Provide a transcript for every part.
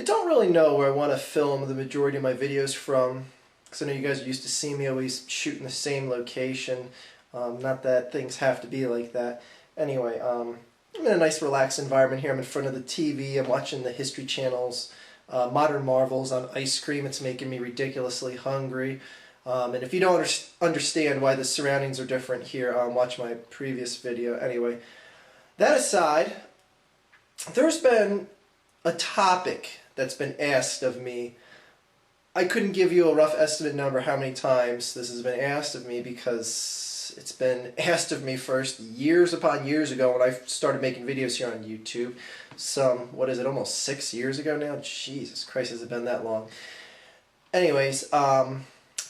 don't really know where I want to film the majority of my videos from, because I know you guys are used to seeing me always shoot in the same location. Not that things have to be like that. Anyway, I'm in a nice relaxed environment here. I'm in front of the TV. I'm watching the History Channel's Modern Marvels on ice cream. It's making me ridiculously hungry. And if you don't understand why the surroundings are different here, watch my previous video. Anyway, that aside, there's been a topic that's been asked of me. I couldn't give you a rough estimate number how many times this has been asked of me, because it's been asked of me first years upon years ago when I started making videos here on YouTube. What is it, almost 6 years ago now? Jesus Christ, has it been that long? Anyways,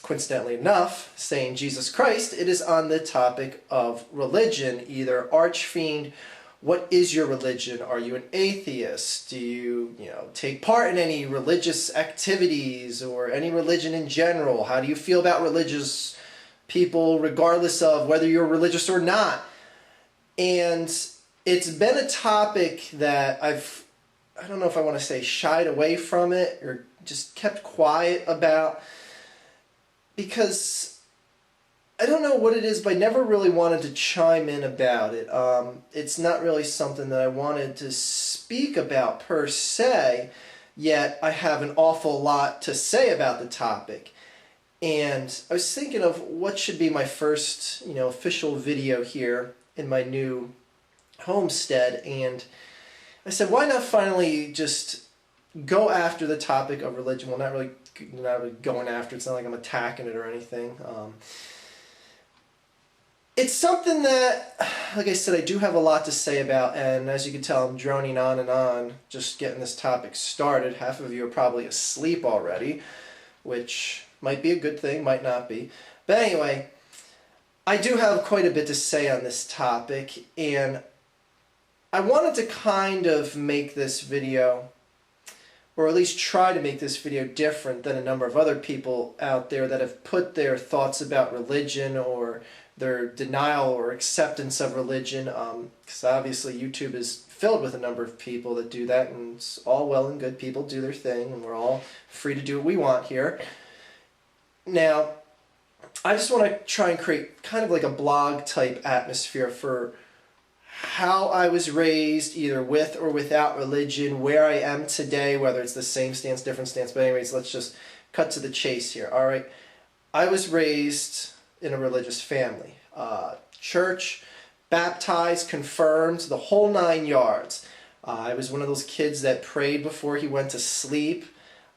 coincidentally enough, saying Jesus Christ, it is on the topic of religion, either archfiend. What is your religion? Are you an atheist? Do you take part in any religious activities or any religion in general? How do you feel about religious people regardless of whether you're religious or not? And it's been a topic that I don't know if I want to say shied away from it or just kept quiet about, because I don't know what it is, but I never really wanted to chime in about it. It's not really something that I wanted to speak about per se, yet I have an awful lot to say about the topic. And I was thinking of what should be my first, official video here in my new homestead, and I said, why not finally just go after the topic of religion? Well, not really going after it. It's not like I'm attacking it or anything. It's something that, like I said, I do have a lot to say about, and as you can tell, I'm droning on and on, just getting this topic started. Half of you are probably asleep already, which might be a good thing, might not be. But anyway, I do have quite a bit to say on this topic, and I wanted to kind of make this video, or at least try to make this video different than a number of other people out there that have put their thoughts about religion or their denial or acceptance of religion, because obviously YouTube is filled with a number of people that do that, and it's all well and good. People do their thing, and we're all free to do what we want here. Now, I just want to try and create kind of like a blog type atmosphere for how I was raised, either with or without religion, where I am today, whether it's the same stance, different stance. But anyways, let's just cut to the chase here. All right, I was raised in a religious family. Church, baptized, confirmed, the whole 9 yards. I was one of those kids that prayed before he went to sleep.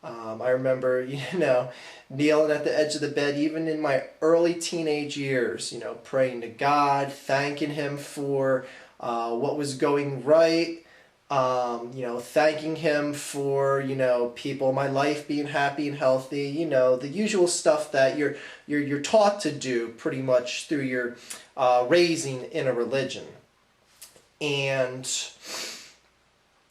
I remember, kneeling at the edge of the bed, even in my early teenage years, praying to God, thanking Him for what was going right, thanking Him for, people in my life being happy and healthy, the usual stuff that you're taught to do pretty much through your raising in a religion. And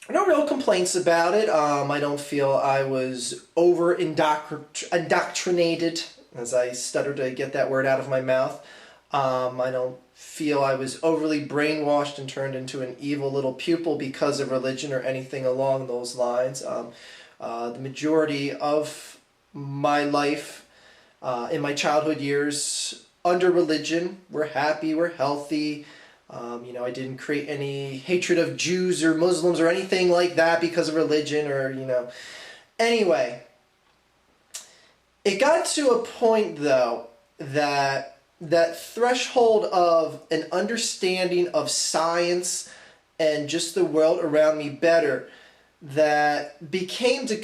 no real complaints about it. I don't feel I was over indoctrinated, as I stutter to get that word out of my mouth. I don't feel I was overly brainwashed and turned into an evil little pupil because of religion or anything along those lines. The majority of my life in my childhood years under religion, we're happy, we're healthy. I didn't create any hatred of Jews or Muslims or anything like that because of religion or, Anyway, it got to a point, though, that threshold of an understanding of science and just the world around me better that became to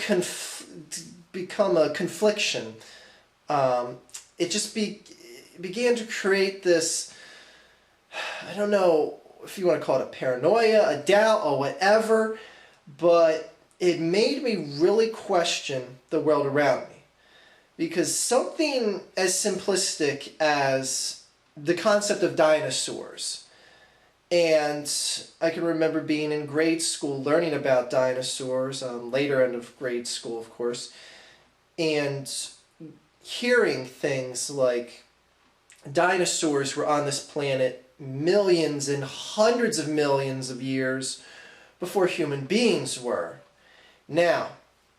become a confliction. It just began to create this, I don't know if you want to call it a paranoia, a doubt, or whatever, but it made me really question the world around me. Because something as simplistic as the concept of dinosaurs, and I can remember being in grade school learning about dinosaurs, later end of grade school, of course, and hearing things like dinosaurs were on this planet millions and hundreds of millions of years before human beings were. Now,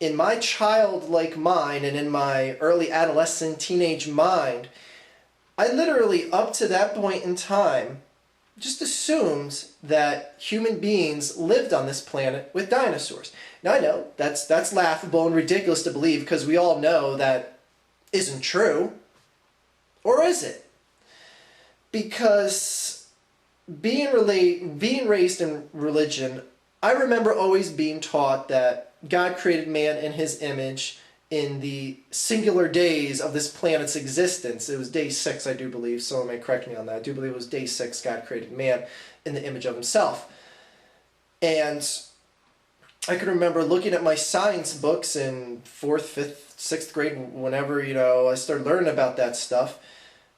in my childlike mind and in my early adolescent teenage mind, I literally, up to that point in time, just assumed that human beings lived on this planet with dinosaurs. Now I know that's laughable and ridiculous to believe, because we all know that isn't true. Or is it? Because being raised in religion, I remember always being taught that God created man in his image in the singular days of this planet's existence. It was day 6, I do believe. Someone may correct me on that. I do believe it was day 6 God created man in the image of himself. And I can remember looking at my science books in 4th, 5th, 6th grade, whenever, I started learning about that stuff,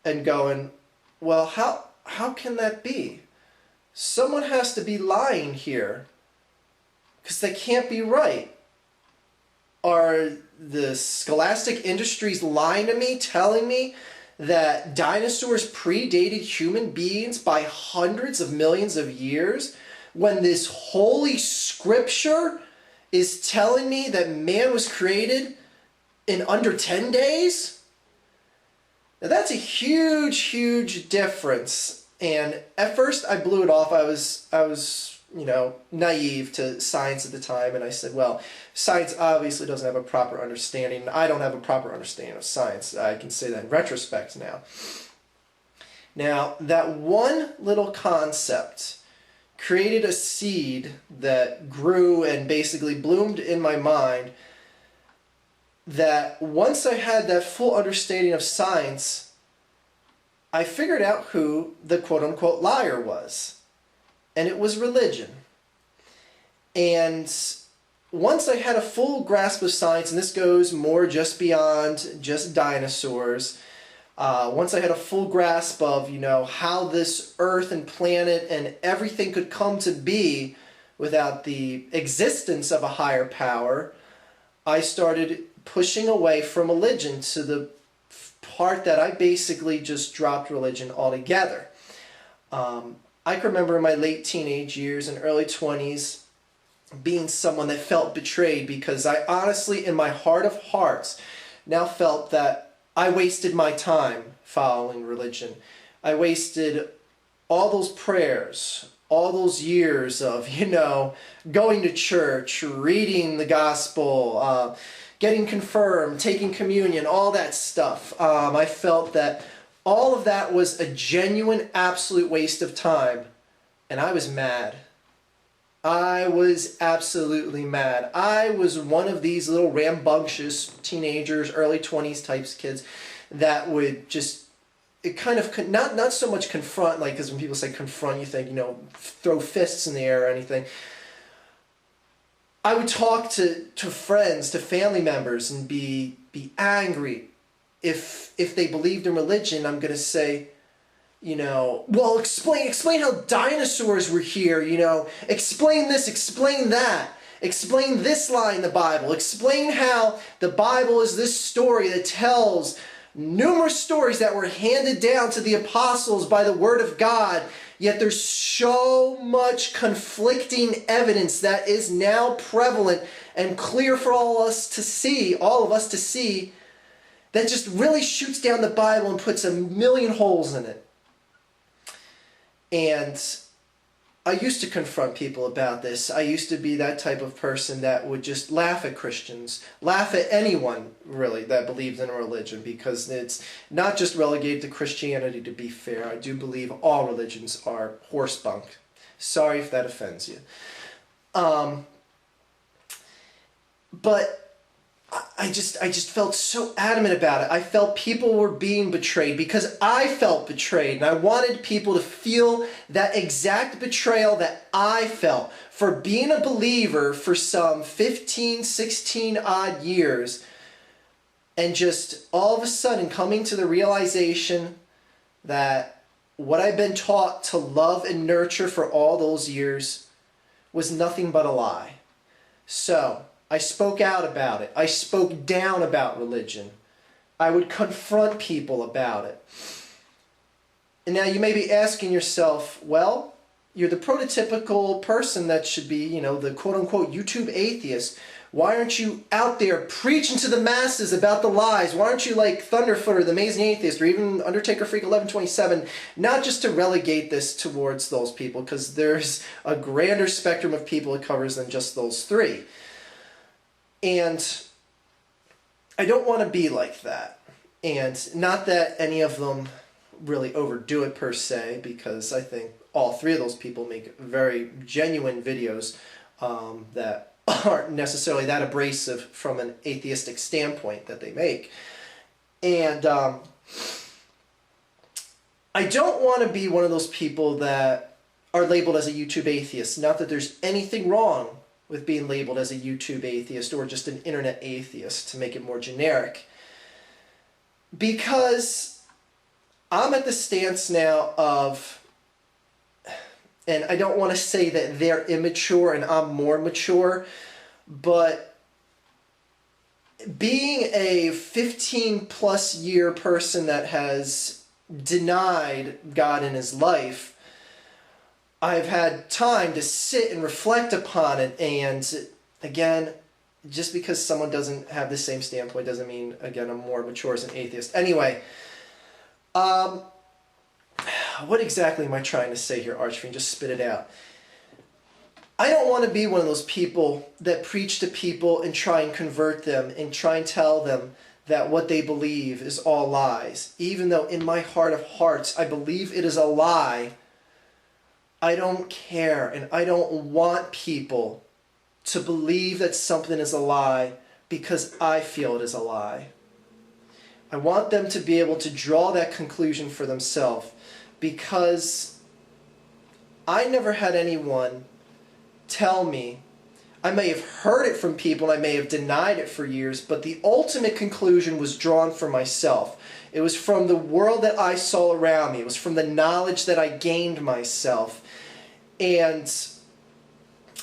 and going, well, how can that be? Someone has to be lying here, because they can't be right. Are the scholastic industries lying to me, telling me that dinosaurs predated human beings by hundreds of millions of years, when this holy scripture is telling me that man was created in under 10 days? Now that's a huge, huge difference. And at first I blew it off. I was naive to science at the time, and I said, well, science obviously doesn't have a proper understanding. I don't have a proper understanding of science. I can say that in retrospect now. Now, that one little concept created a seed that grew and basically bloomed in my mind, that once I had that full understanding of science, I figured out who the quote-unquote liar was. And it was religion. And once I had a full grasp of science, and this goes more just beyond just dinosaurs, once I had a full grasp of, how this earth and planet and everything could come to be without the existence of a higher power, I started pushing away from religion to the part that I basically just dropped religion altogether. I can remember in my late teenage years and early 20s being someone that felt betrayed, because I honestly, in my heart of hearts, now felt that I wasted my time following religion. I wasted all those prayers, all those years of, going to church, reading the gospel, getting confirmed, taking communion, all that stuff. I felt that all of that was a genuine, absolute waste of time, and I was mad. I was absolutely mad. I was one of these little rambunctious teenagers, early 20s types kids that would just, it kind of, not so much confront, like, because when people say confront, you think, throw fists in the air or anything. I would talk to friends, to family members, and be angry. If they believed in religion, I'm going to say, well, explain how dinosaurs were here, explain this, explain that, explain this line in the Bible, explain how the Bible is this story that tells numerous stories that were handed down to the apostles by the Word of God, yet there's so much conflicting evidence that is now prevalent and clear for all of us to see, that just really shoots down the Bible and puts a million holes in it. And I used to confront people about this. I used to be that type of person that would just laugh at Christians, laugh at anyone, really, that believed in a religion, because it's not just relegated to Christianity, to be fair. I do believe all religions are horse bunk. Sorry if that offends you. But I just felt so adamant about it. I felt people were being betrayed because I felt betrayed, and I wanted people to feel that exact betrayal that I felt for being a believer for some 15, 16 odd years, and just all of a sudden coming to the realization that what I've been taught to love and nurture for all those years was nothing but a lie. So I spoke out about it. I spoke down about religion. I would confront people about it. And now you may be asking yourself, well, you're the prototypical person that should be, the quote-unquote YouTube atheist. Why aren't you out there preaching to the masses about the lies? Why aren't you like Thunderfoot or the Amazing Atheist or even Undertaker Freak 1127? Not just to relegate this towards those people, because there's a grander spectrum of people it covers than just those three. And I don't want to be like that. And not that any of them really overdo it per se, because I think all three of those people make very genuine videos that aren't necessarily that abrasive from an atheistic standpoint that they make. And I don't want to be one of those people that are labeled as a YouTube atheist. Not that there's anything wrong with being labeled as a YouTube atheist or just an internet atheist, to make it more generic. Because I'm at the stance now of, and I don't want to say that they're immature and I'm more mature, but being a 15-plus year person that has denied God in his life, I've had time to sit and reflect upon it. And again, just because someone doesn't have the same standpoint doesn't mean, again, I'm more mature as an atheist. Anyway, what exactly am I trying to say here, Archfiend? Just spit it out. I don't want to be one of those people that preach to people and try and convert them and try and tell them that what they believe is all lies. Even though in my heart of hearts I believe it is a lie, I don't care, and I don't want people to believe that something is a lie because I feel it is a lie. I want them to be able to draw that conclusion for themselves, because I never had anyone tell me. I may have heard it from people, I may have denied it for years, but the ultimate conclusion was drawn for myself. It was from the world that I saw around me. It was from the knowledge that I gained myself. And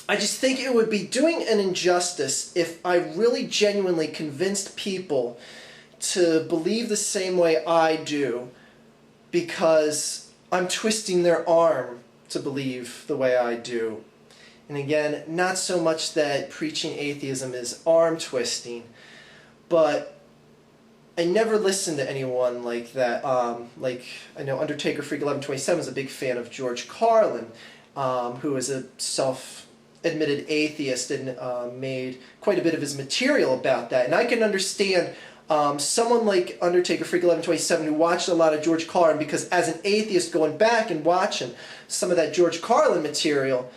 I just think it would be doing an injustice if I really genuinely convinced people to believe the same way I do, because I'm twisting their arm to believe the way I do. And again, not so much that preaching atheism is arm twisting, but I never listened to anyone like that. Like, I know Undertaker Freak 1127 is a big fan of George Carlin, who is a self-admitted atheist and made quite a bit of his material about that. And I can understand someone like Undertaker Freak 1127 who watched a lot of George Carlin, because as an atheist going back and watching some of that George Carlin material,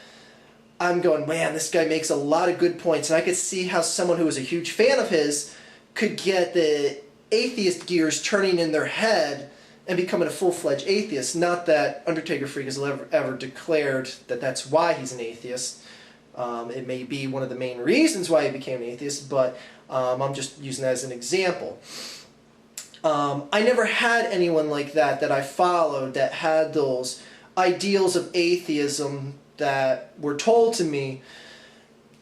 I'm going, man, this guy makes a lot of good points. And I could see how someone who was a huge fan of his could get the atheist gears turning in their head and becoming a full-fledged atheist. Not that Undertaker Freak has ever declared that that's why he's an atheist. It may be one of the main reasons why he became an atheist, but I'm just using that as an example. I never had anyone like that I followed that had those ideals of atheism that were told to me,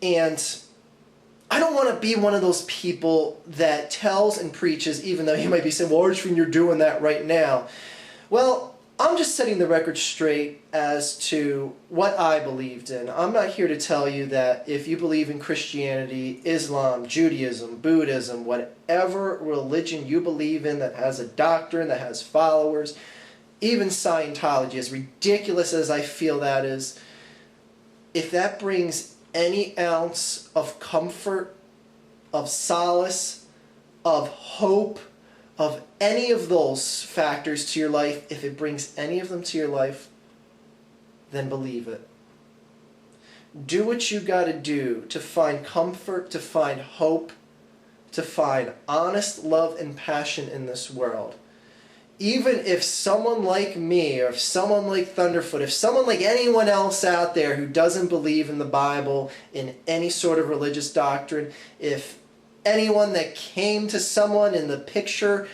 and I don't want to be one of those people that tells and preaches, even though you might be saying, well, Archfiend, you're doing that right now. Well, I'm just setting the record straight as to what I believed in. I'm not here to tell you that if you believe in Christianity, Islam, Judaism, Buddhism, whatever religion you believe in that has a doctrine, that has followers, even Scientology, as ridiculous as I feel that is, if that brings any ounce of comfort, of solace, of hope, of any of those factors to your life, if it brings any of them to your life, then believe it. Do what you got to do to find comfort, to find hope, to find honest love and passion in this world. Even if someone like me, or if someone like Thunderfoot, if someone like anyone else out there who doesn't believe in the Bible, in any sort of religious doctrine, if anyone that came to someone in the picture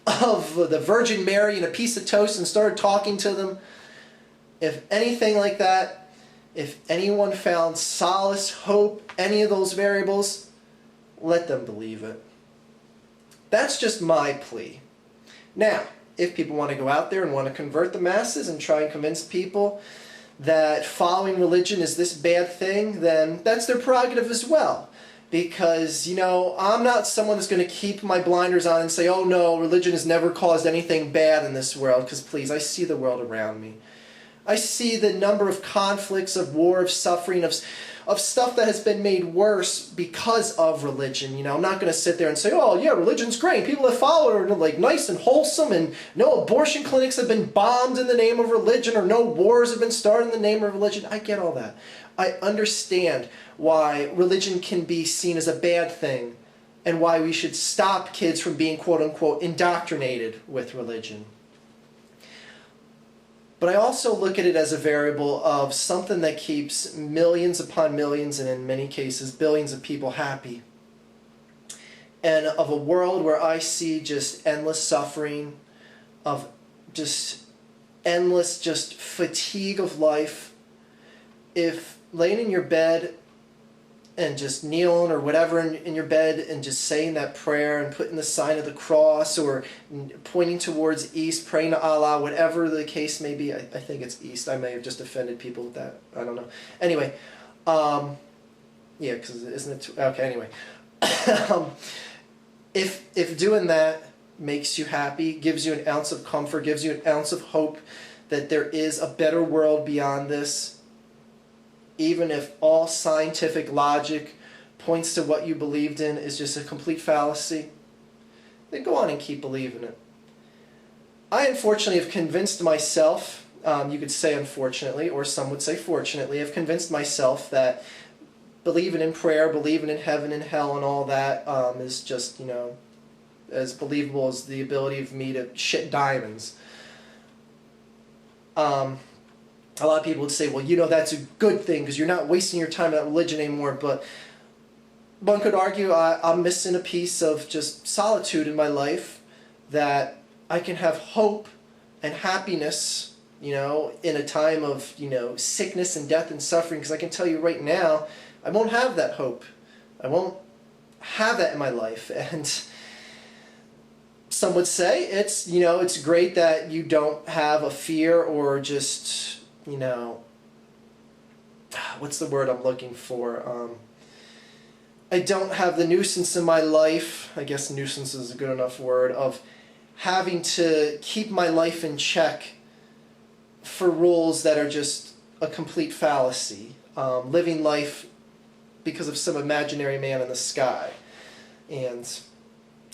of the Virgin Mary and a piece of toast and started talking to them, if anything like that, if anyone found solace, hope, any of those variables, let them believe it. That's just my plea. Now, if people want to go out there and want to convert the masses and try and convince people that following religion is this bad thing, then that's their prerogative as well. because, you know, I'm not someone that's going to keep my blinders on and say, oh no, religion has never caused anything bad in this world, because please, I see the world around me. I see the number of conflicts, of war, of suffering, of stuff that has been made worse because of religion. You know, I'm not going to sit there and say, oh yeah, religion's great, people that follow it are like nice and wholesome, and no abortion clinics have been bombed in the name of religion, or no wars have been started in the name of religion. I get all that. I understand why religion can be seen as a bad thing, and why we should stop kids from being quote-unquote indoctrinated with religion. But I also look at it as a variable of something that keeps millions upon millions, and in many cases billions of people happy. And of a world where I see just endless suffering, of just endless just fatigue of life. If laying in your bed and just kneeling or whatever in your bed and just saying that prayer and putting the sign of the cross, or pointing towards east, praying to Allah, whatever the case may be. I think it's east. I may have just offended people with that. I don't know. Anyway, yeah, because isn't it... Okay, anyway. If doing that makes you happy, gives you an ounce of comfort, gives you an ounce of hope that there is a better world beyond this, even if all scientific logic points to what you believed in is just a complete fallacy, then go on and keep believing it. I unfortunately have convinced myself, you could say unfortunately, or some would say fortunately, I've convinced myself that believing in prayer, believing in heaven and hell and all that is just, you know, as believable as the ability of me to shit diamonds. A lot of people would say, well, you know, that's a good thing because you're not wasting your time on religion anymore. But one could argue I'm missing a piece of just solitude in my life, that I can have hope and happiness, you know, in a time of, you know, sickness and death and suffering. Because I can tell you right now, I won't have that hope. I won't have that in my life. And some would say it's, you know, it's great that you don't have a fear or just... you know, what's the word I'm looking for? I don't have the nuisance in my life, I guess nuisance is a good enough word, of having to keep my life in check for rules that are just a complete fallacy. Living life because of some imaginary man in the sky. And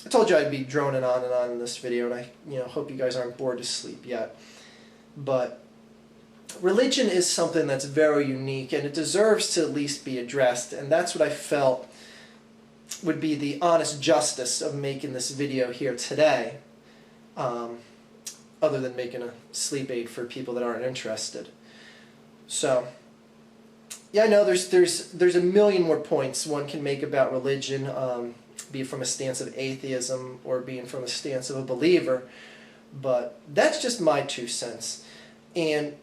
I told you I'd be droning on and on in this video, and I, you know, hope you guys aren't bored to sleep yet. But religion is something that's very unique, and it deserves to at least be addressed, and that's what I felt would be the honest justice of making this video here today, other than making a sleep aid for people that aren't interested. So, yeah, I know there's a million more points one can make about religion, be it from a stance of atheism or being from a stance of a believer, but that's just my 2 cents. And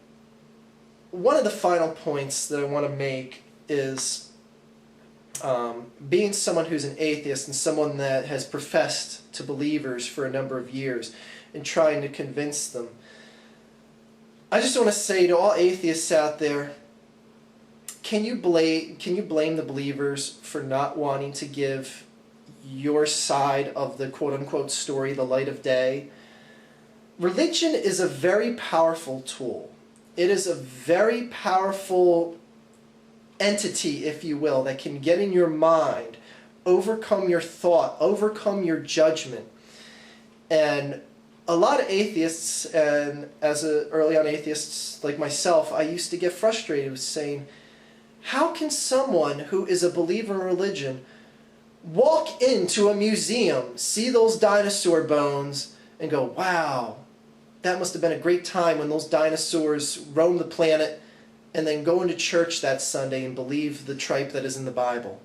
one of the final points that I want to make is being someone who's an atheist and someone that has professed to believers for a number of years and trying to convince them. I just want to say to all atheists out there, can you blame the believers for not wanting to give your side of the quote-unquote story the light of day? Religion is a very powerful tool. It is a very powerful entity, if you will, that can get in your mind, overcome your thought, overcome your judgment. And a lot of atheists, and as early on atheists like myself, I used to get frustrated with saying, how can someone who is a believer in religion walk into a museum, see those dinosaur bones, and go, wow, that must have been a great time when those dinosaurs roamed the planet, and then go into church that Sunday and believe the tripe that is in the Bible?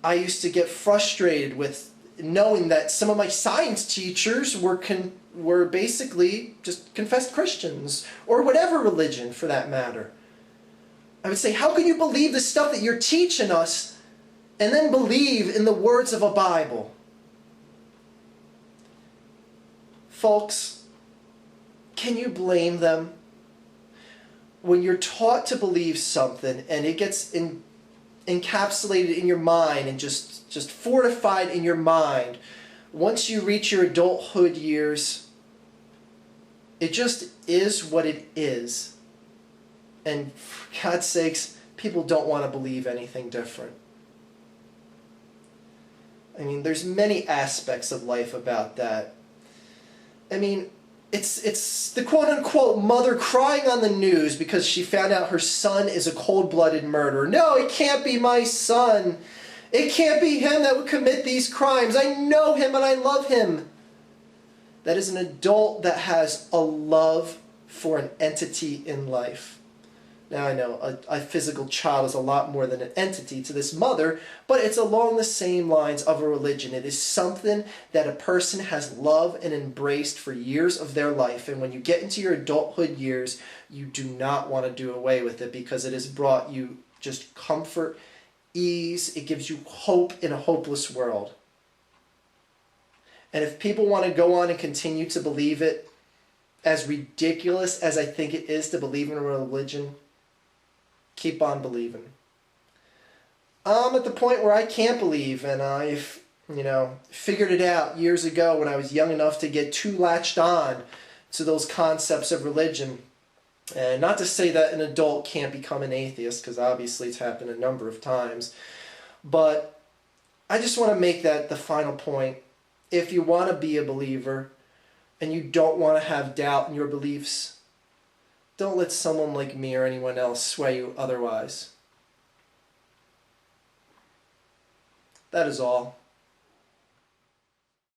I used to get frustrated with knowing that some of my science teachers were basically just confessed Christians, or whatever religion for that matter. I would say, how can you believe the stuff that you're teaching us and then believe in the words of a Bible? Folks, can you blame them? When you're taught to believe something and it gets encapsulated in your mind and just fortified in your mind. Once you reach your adulthood years, it just is what it is. And for God's sakes, people don't want to believe anything different. I mean, there's many aspects of life about that. I mean, it's the quote-unquote mother crying on the news because she found out her son is a cold-blooded murderer. No, it can't be my son. It can't be him that would commit these crimes. I know him and I love him. That is an adult that has a love for an entity in life. Now I know a physical child is a lot more than an entity to this mother, but it's along the same lines of a religion. It is something that a person has loved and embraced for years of their life, and when you get into your adulthood years, you do not want to do away with it because it has brought you just comfort, ease. It gives you hope in a hopeless world. And if people want to go on and continue to believe it, as ridiculous as I think it is to believe in a religion, keep on believing. I'm at the point where I can't believe, and I've, figured it out years ago when I was young enough to get too latched on to those concepts of religion. And not to say that an adult can't become an atheist, because obviously it's happened a number of times, but I just want to make that the final point. If you want to be a believer and you don't want to have doubt in your beliefs, don't let someone like me or anyone else sway you otherwise. That is all.